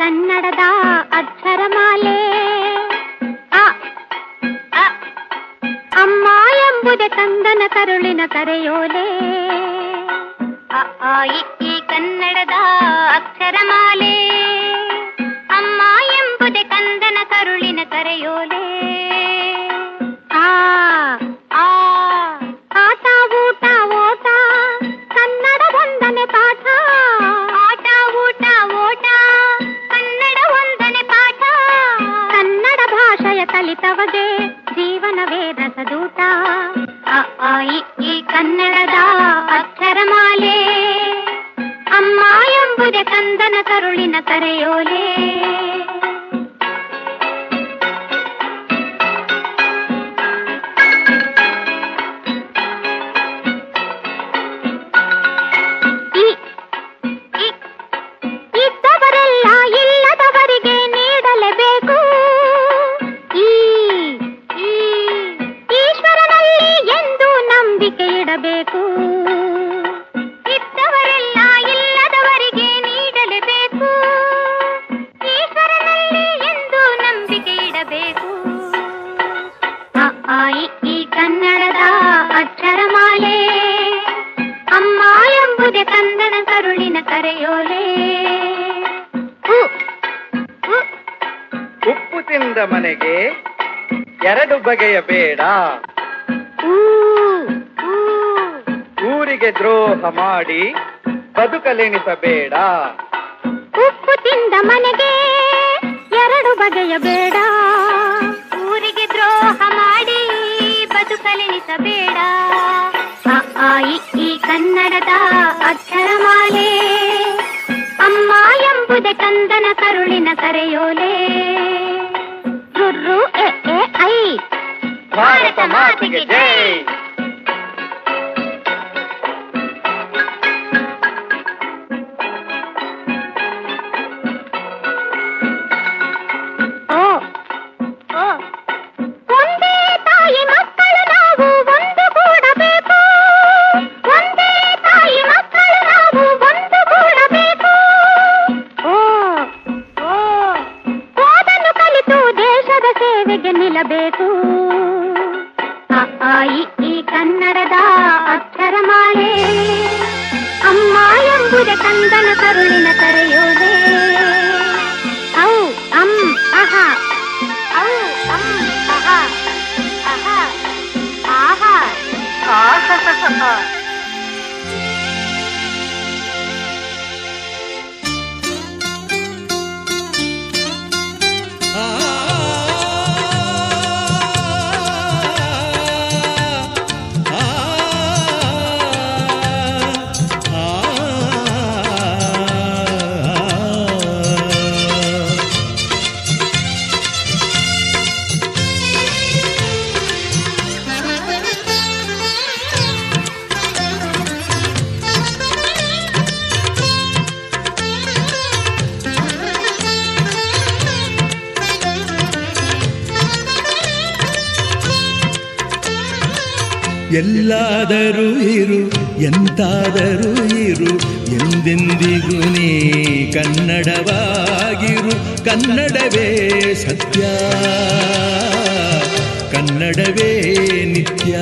ಕನ್ನಡದ ಅಕ್ಷರಮಾಲೆ. ಅಮ್ಮ ಎಂಬುದೇ ಕಂದನ ಕರುಳಿನ ಕರೆಯೋಲೆ. ಈ ಕನ್ನಡದ ಅಕ್ಷರಮಾಲೆ. ಅಮ್ಮ ಎಂಬುದೇ ಕಂದನ ಕರುಳಿನ ಕರೆಯೋಲೆ. ಆಟ ಊಟ ಓಟ ಕನ್ನಡ ಒಂದನೆ ಪಾಠ. ಆಟ ಊಟ ಓಟ ಕನ್ನಡ ಒಂದನೆ ಪಾಠ. ಕನ್ನಡ ಭಾಷೆಯ ಕಲಿತವಗೆ ಜೀವನವೇ ರಸದೂಟ. ಈ ಕನ್ನಡದ ಅಕ್ಷರಮಾಲೆ. ಅಮ್ಮ ಎಂಬುದೇ ಕಂದನ ಕರುಳಿನ ಕರೆಯೋಲೆ. ಇದ್ದವರೆಲ್ಲ ಇಲ್ಲದವರಿಗೆ ನೀಡಲೇಬೇಕು. ಈಶ್ವರನಲ್ಲಿ ಎಂದು ನಂಬಿಕೆ ಇಡಬೇಕು. ಇದ್ದವರೆಲ್ಲ ಇಲ್ಲದವರಿಗೆ ನೀಡಲೇಬೇಕು. ಈಶ್ವರನಲ್ಲಿ ಎಂದು ನಂಬಿಕೆ ಇಡಬೇಕು. ಈ ಕನ್ನಡದ ಅಕ್ಷರಮಾಲೆ. ಅಮ್ಮ ಎಂಬುದೇ ಕನ್ನಡ ಕರುಳಿನ ಕರೆಯೋಲೆ. ಉಪ್ಪು ತಿಂದ ಮನೆಗೆ ಎರಡು ಬಗೆಯ ಬೇಡ. ಊರಿಗೆ ದ್ರೋಹ ಮಾಡಿ ಬದುಕಲೆಣಿಸಬೇಡ. ಉಪ್ಪು ತಿಂದ ಮನೆಗೆ ಎರಡು ಬಗೆಯ ಬೇಡ. ಊರಿಗೆ ದ್ರೋಹ ಮಾಡಿ ಬದುಕಲೆಣಿಸಬೇಡ. ಈ ಕನ್ನಡದ ಅಕ್ಷರಮಾಲೆ. ಅಮ್ಮ ಎಂಬುದೇ ಕಂದನ ಕರುಳಿನ ಕರೆಯೋಲೆ. ಗುರ್ರು ಐ ಭಾರತ ಮಾತೆಗೆ ಜೈ. ಒಂದೇ ತಾಯಿ ಮಕ್ಕಳು ನಾವು ಒಂದು ಕೂಡಬೇಕು. ಒಂದೇ ತಾಯಿ ಮಕ್ಕಳು ನಾವು ಒಂದು ಕೂಡಬೇಕು. ಓದನ್ನು ಕಲಿತು ದೇಶದ ಸೇವೆಗೆ ನಿಲ್ಲಬೇಕು. ಈ ಕನ್ನಡದ ಅಕ್ಷರಮಾಲೆ. ಅಮ್ಮ ಎಂಬುದೇ ಕಂದನ ಕರುಳಿನ ಕರೆಯೋಲೆ. ಎಲ್ಲಾದರೂ ಇರು ಎಂತಾದರೂ ಇರು ಎಂದೆಂದಿಗೂ ನೀ ಕನ್ನಡವಾಗಿರು. ಕನ್ನಡವೇ ಸತ್ಯ, ಕನ್ನಡವೇ ನಿತ್ಯ.